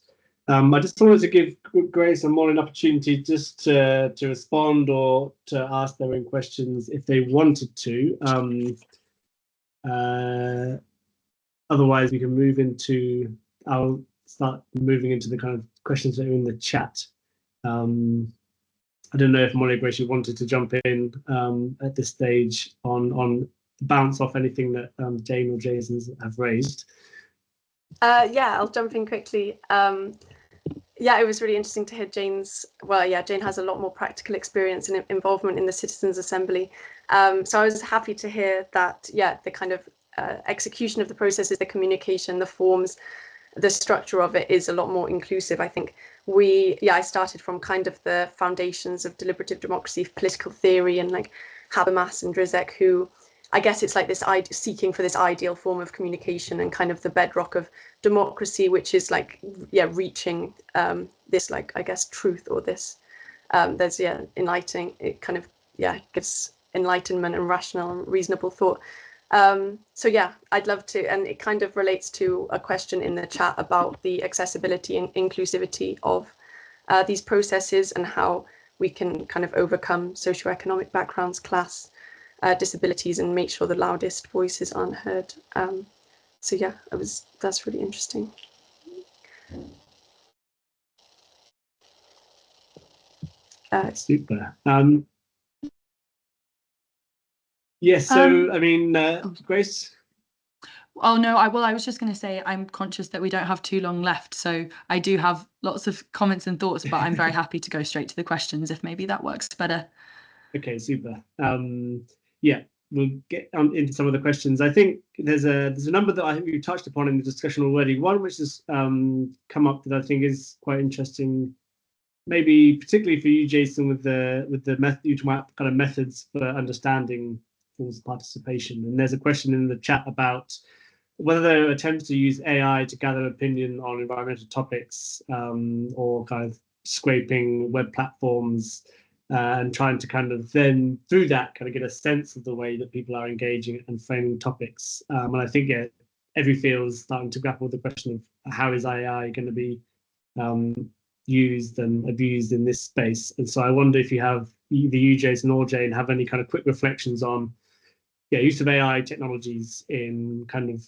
I just wanted to give Grace and Molly an opportunity just to respond or to ask their own questions if they wanted to. Otherwise, we can move into, I'll start moving into the kind of questions that are in the chat. I don't know if Molly or Grace, you wanted to jump in at this stage on bounce off anything that Jayne or Jason have raised. Yeah, I'll jump in quickly. Yeah, it was really interesting to hear Jayne's, well, yeah, Jayne has a lot more practical experience and involvement in the Citizens Assembly. So I was happy to hear that, yeah, the kind of execution of the processes, the communication, the forms, the structure of it is a lot more inclusive. I think I started from kind of the foundations of deliberative democracy, political theory, and like Habermas and Drizek, who I guess it's like this seeking for this ideal form of communication and kind of the bedrock of democracy, which is like, yeah, reaching this, like, I guess, truth, or this, there's, yeah, enlightening, it kind of, yeah, gives enlightenment and rational and reasonable thought. So yeah, I'd love to, and it kind of relates to a question in the chat about the accessibility and inclusivity of these processes and how we can kind of overcome socioeconomic backgrounds, class, disabilities, and make sure the loudest voices aren't heard. So yeah, that's really interesting. Super. Yes, so I mean, Grace? Oh no, I was just going to say I'm conscious that we don't have too long left, so I do have lots of comments and thoughts, but I'm very happy to go straight to the questions if maybe that works better. Okay, super. Yeah, we'll get into some of the questions. I think there's a number that I think you touched upon in the discussion already. One which has come up that I think is quite interesting, maybe particularly for you, Jason, with the method you talk about, kind of methods for understanding forms of participation. And there's a question in the chat about whether there are attempts to use AI to gather opinion on environmental topics, or kind of scraping web platforms, and trying to kind of then through that kind of get a sense of the way that people are engaging and framing topics. And I think, yeah, every field is starting to grapple with the question of how is AI going to be used and abused in this space. And so I wonder if you have, either you, Jason, or Jayne, have any kind of quick reflections on, yeah, use of AI technologies in kind of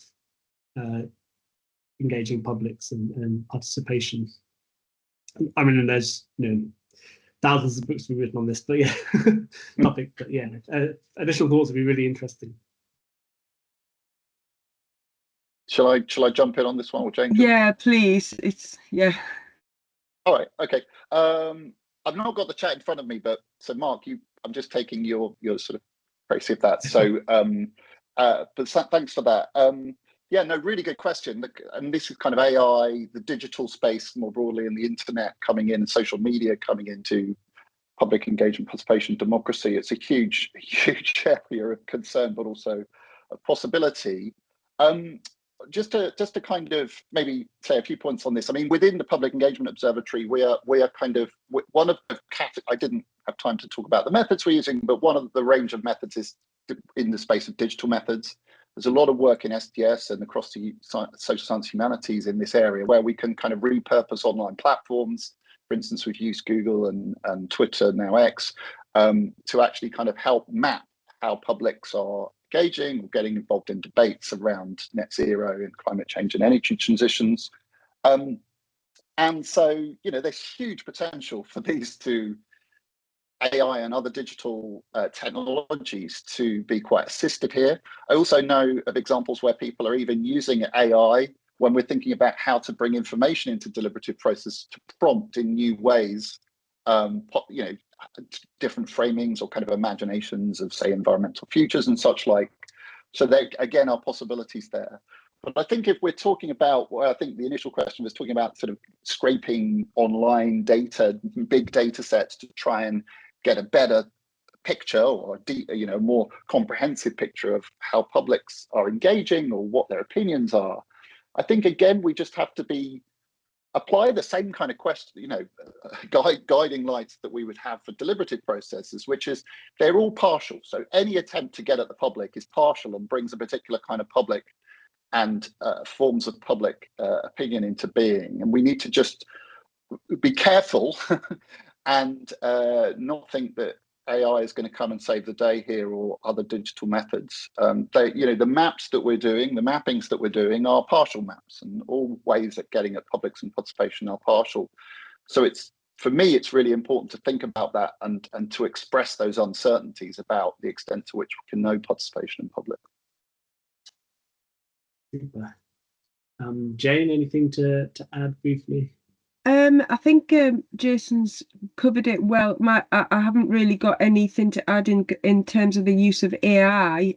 engaging publics and participation. I mean, and there's, you know, thousands of books to be written on this, but yeah, topic. But yeah, additional thoughts would be really interesting. Shall I jump in on this one, or Jayne? Yeah, please. It's All right. Okay. I've not got the chat in front of me, but so Mark, I'm just taking your sort of crazy of that. So, but thanks for that. Yeah, no, really good question. And this is kind of AI, the digital space more broadly, and the internet coming in, social media coming into public engagement, participation, democracy. It's a huge area of concern, but also a possibility. Just to kind of maybe say a few points on this. I mean, within the Public Engagement Observatory, we are kind of one of the I didn't have time to talk about the methods we're using, but one of the range of methods is in the space of digital methods. There's a lot of work in SDS and across the social science humanities in this area where we can kind of repurpose online platforms. For instance, we've used Google and Twitter, now X, to actually kind of help map how publics are engaging or getting involved in debates around net zero and climate change and energy transitions. And so, you know, there's huge potential for these two, AI and other digital technologies, to be quite assistive here. I also know of examples where people are even using AI when we're thinking about how to bring information into deliberative process to prompt in new ways, you know, different framings or kind of imaginations of, say, environmental futures and such like. So there, again, are possibilities there. But I think if we're talking about, well, I think the initial question was talking about sort of scraping online data, big data sets to try and get a better picture or you know, more comprehensive picture of how publics are engaging or what their opinions are. I think, again, we just have to apply the same kind of question, you know, guiding lights that we would have for deliberative processes, which is they're all partial. So any attempt to get at the public is partial and brings a particular kind of public and forms of public opinion into being. And we need to just be careful and not think that AI is going to come and save the day here, or other digital methods. You know, the maps that we're doing, the mappings that we're doing are partial maps, and all ways of getting at publics and participation are partial. So for me, it's really important to think about that and to express those uncertainties about the extent to which we can know participation in public. Super. Jayne, anything to add briefly? I think Jason's covered it well. I haven't really got anything to add in terms of the use of AI,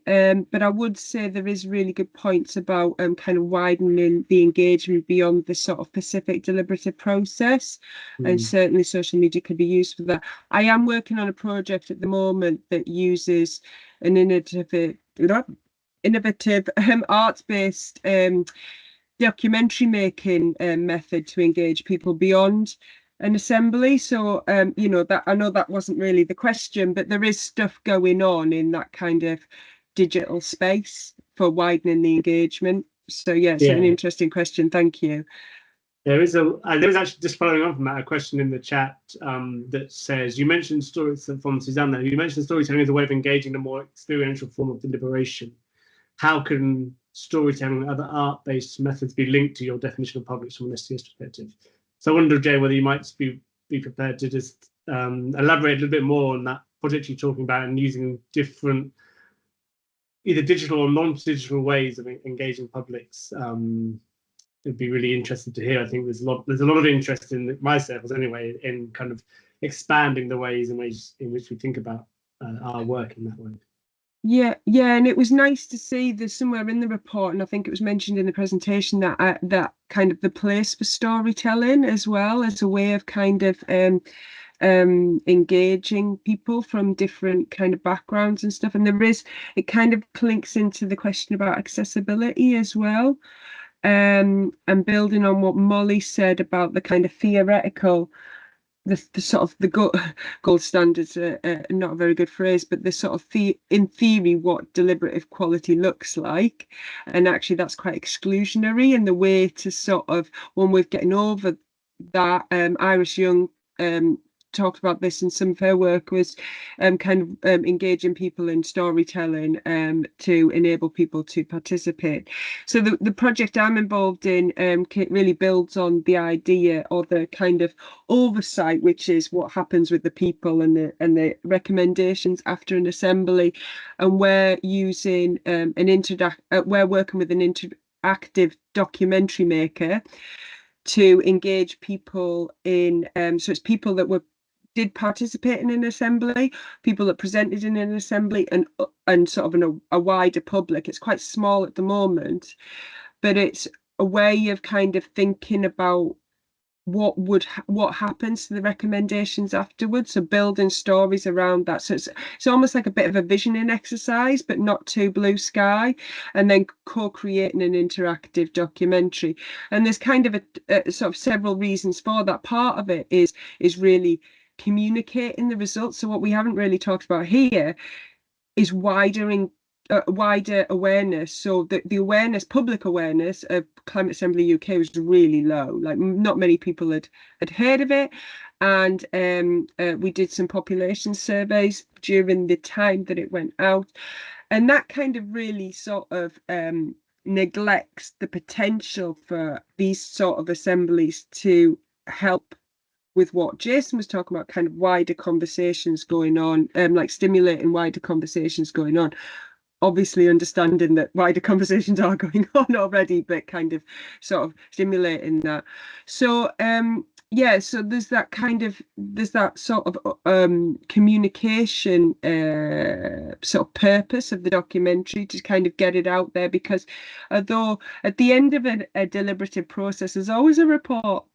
but I would say there is really good points about kind of widening the engagement beyond the sort of specific deliberative process, and certainly social media could be used for that. I am working on a project at the moment that uses an innovative arts-based documentary making method to engage people beyond an assembly. So you know, that I know that wasn't really the question, but there is stuff going on in that kind of digital space for widening the engagement. So yeah, it's an interesting question. Thank you. There is actually, just following on from that, a question in the chat that says, you mentioned stories from Suzanne there, you mentioned storytelling as a way of engaging a more experiential form of deliberation. How can storytelling and other art-based methods be linked to your definition of publics from an STS perspective? So I wonder, Jay, whether you might be prepared to just elaborate a little bit more on that project you're talking about and using different, either digital or non-digital ways of engaging publics. It'd be really interesting to hear. I think there's a lot of interest in my circles anyway, in kind of expanding the ways in which we think about our work in that way. Yeah, and it was nice to see there's somewhere in the report, and I think it was mentioned in the presentation, that that kind of the place for storytelling as well as a way of kind of engaging people from different kind of backgrounds and stuff. And it kind of links into the question about accessibility as well. And building on what Molly said about the kind of theoretical, the sort of the gold standards are not a very good phrase, but the sort of in theory what deliberative quality looks like, and actually that's quite exclusionary. And the way to sort of, when we're getting over that, Iris Young talked about this in some of her work, was kind of engaging people in storytelling to enable people to participate. So the project I'm involved in really builds on the idea, or the kind of oversight, which is what happens with the people and the recommendations after an assembly. And we're using we're working with an interactive documentary maker to engage people in so it's people that did participate in an assembly, people that presented in an assembly, and sort of in a wider public. It's quite small at the moment, but it's a way of kind of thinking about what happens to the recommendations afterwards. So building stories around that. So it's almost like a bit of a visioning exercise, but not too blue sky, and then co-creating an interactive documentary. And there's kind of a sort of several reasons for that. Part of it is really communicating the results. So what we haven't really talked about here is wider awareness. So the awareness, public awareness of Climate Assembly UK was really low. Like, not many people had heard of it. And we did some population surveys during the time that it went out, and that kind of really sort of neglects the potential for these sort of assemblies to help with what Jason was talking about, kind of wider conversations going on, like stimulating wider conversations going on. Obviously understanding that wider conversations are going on already, but kind of sort of stimulating that. So yeah, so there's that sort of communication sort of purpose of the documentary, to kind of get it out there, because although at the end of a deliberative process there's always a report,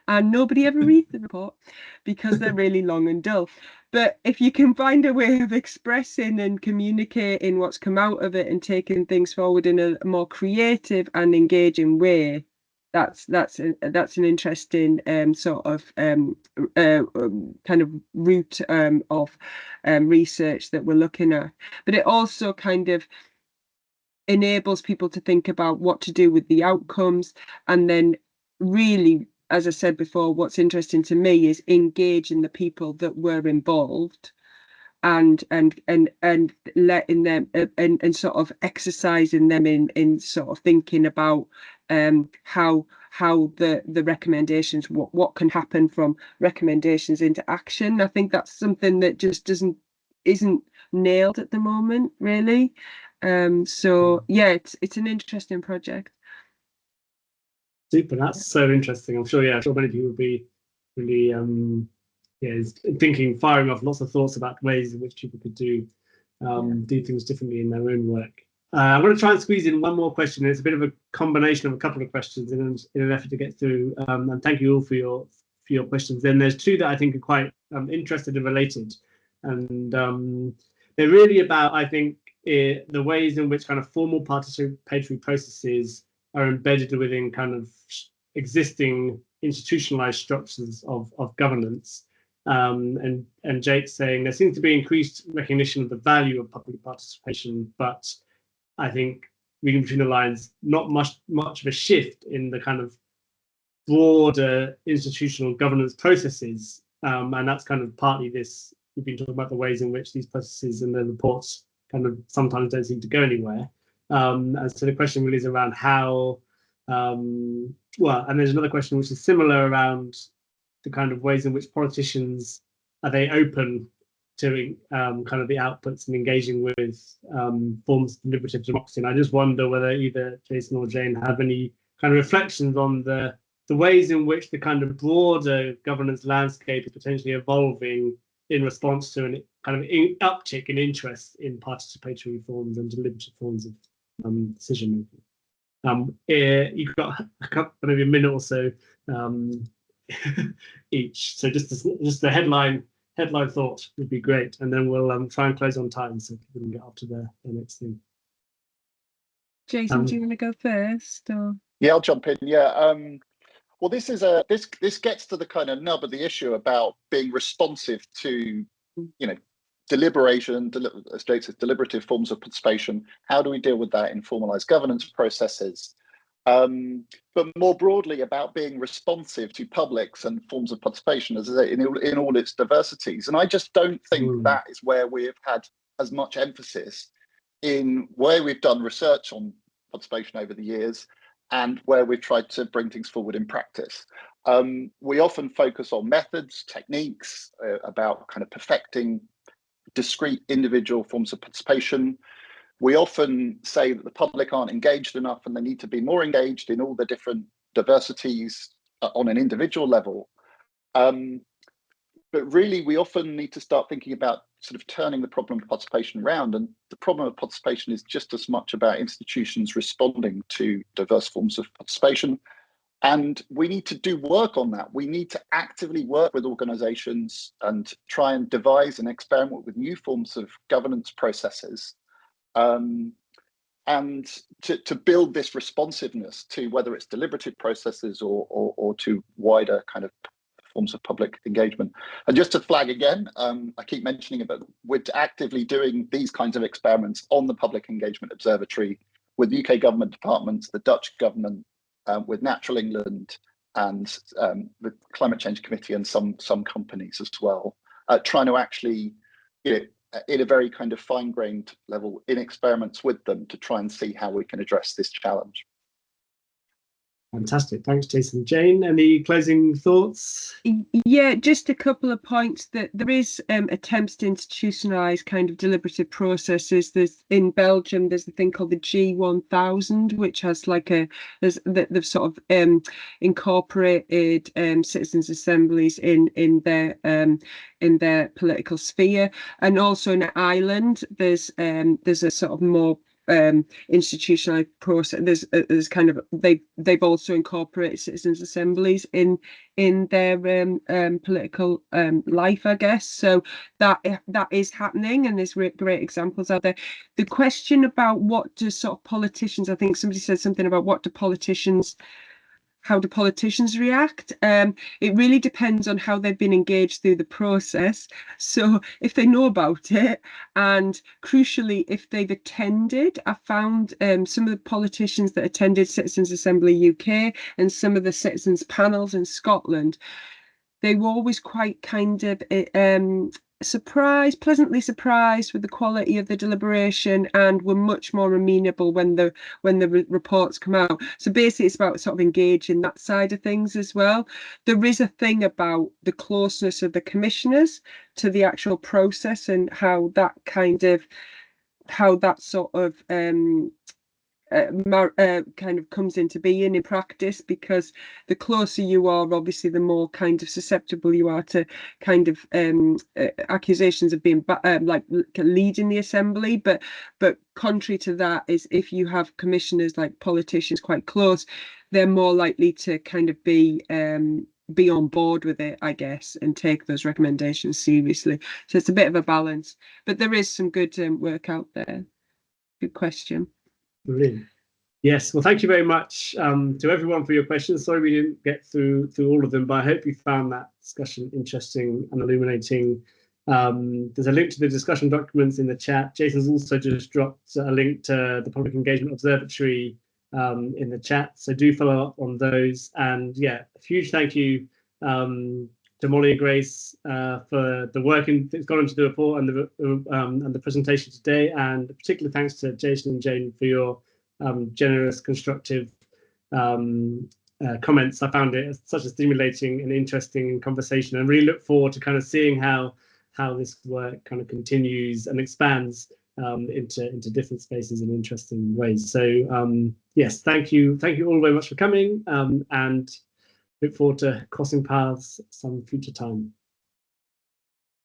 and nobody ever reads the report because they're really long and dull. But if you can find a way of expressing and communicating what's come out of it and taking things forward in a more creative and engaging way, that's an interesting sort of kind of route of research that we're looking at. But it also kind of enables people to think about what to do with the outcomes, and then really, as I said before, what's interesting to me is engaging the people that were involved, and letting them and sort of exercising them in sort of thinking about how the recommendations, what can happen from recommendations into action. I think that's something that just isn't nailed at the moment, really. So yeah, it's an interesting project. Super, that's so interesting. I'm sure many people will be really thinking, firing off lots of thoughts about ways in which people could do things differently in their own work. I'm going to try and squeeze in one more question. It's a bit of a combination of a couple of questions in an effort to get through. And thank you all for your questions. Then there's two that I think are quite interested and related, and they're really about, I think, the ways in which kind of formal participatory processes are embedded within kind of existing institutionalized structures of governance. And Jake's saying there seems to be increased recognition of the value of public participation, but I think reading between the lines, not much of a shift in the kind of broader institutional governance processes. And that's kind of partly this, we've been talking about the ways in which these processes and the reports kind of sometimes don't seem to go anywhere. And so the question really is around how, and there's another question which is similar around the kind of ways in which politicians, are they open to kind of the outputs and engaging with forms of deliberative democracy. And I just wonder whether either Jason or Jayne have any kind of reflections on the ways in which the kind of broader governance landscape is potentially evolving in response to an kind of uptick in interest in participatory forms and deliberative forms of decision making. You've got maybe a minute or so each. So just the headline thought would be great, and then we'll try and close on time so people can get up to the next thing. Jason, do you want to go first? Or? Yeah, I'll jump in. Yeah. Well, this gets to the kind of nub of the issue about being responsive to, deliberation, as Jake says, deliberative forms of participation. How do we deal with that in formalized governance processes? But more broadly about being responsive to publics and forms of participation as in all its diversities. And I just don't think that is where we've had as much emphasis in where we've done research on participation over the years and where we've tried to bring things forward in practice. We often focus on methods, techniques, about kind of perfecting discrete individual forms of participation. We often say that the public aren't engaged enough and they need to be more engaged in all the different diversities on an individual level. But really, we often need to start thinking about sort of turning the problem of participation around. And the problem of participation is just as much about institutions responding to diverse forms of participation. And we need to do work on that. We need to actively work with organizations and try and devise and experiment with new forms of governance processes. And to build this responsiveness to whether it's deliberative processes or to wider kind of forms of public engagement. And just to flag again, I keep mentioning it, but we're actively doing these kinds of experiments on the Public Engagement Observatory with UK government departments, the Dutch government, with Natural England and the Climate Change Committee and some companies as well, trying to actually, in a very kind of fine-grained level, in experiments with them to try and see how we can address this challenge. Fantastic. Thanks, Jason. Jayne, any closing thoughts? Yeah, just a couple of points. That there is attempts to institutionalise kind of deliberative processes. There's in Belgium, there's a thing called the G1000, which has like they've sort of incorporated citizens' assemblies in their political sphere, and also in Ireland, there's a sort of more institutionalized process. There's kind of they've also incorporated citizens' assemblies in their political life, I guess. So that is happening, and there's great examples out there. The question about what do sort of politicians, I think somebody said something about how do politicians react? It really depends on how they've been engaged through the process. So if they know about it, and crucially, if they've attended, I found some of the politicians that attended Citizens Assembly UK and some of the citizens panels in Scotland, they were always quite kind of pleasantly surprised with the quality of the deliberation, and were much more amenable when the reports come out. So basically it's about sort of engaging that side of things as well. There is a thing about the closeness of the commissioners to the actual process and how that sort of kind of comes into being in practice, because the closer you are, obviously, the more kind of susceptible you are to kind of accusations of being like leading the assembly. But contrary to that is if you have commissioners like politicians quite close, they're more likely to kind of be on board with it, I guess, and take those recommendations seriously. So it's a bit of a balance, but there is some good work out there. Good question. Brilliant. Yes, well, thank you very much to everyone for your questions. Sorry we didn't get through all of them, but I hope you found that discussion interesting and illuminating. There's a link to the discussion documents in the chat. Jason's also just dropped a link to the Public Engagement Observatory in the chat, so do follow up on those. And yeah, a huge thank you to Molly and Grace for the work that's gone into the report and the presentation today, and a particular thanks to Jason and Jayne for your generous, constructive comments. I found it such a stimulating and interesting conversation, and really look forward to kind of seeing how this work kind of continues and expands into different spaces in interesting ways. So yes, thank you all very much for coming, and look forward to crossing paths some future time.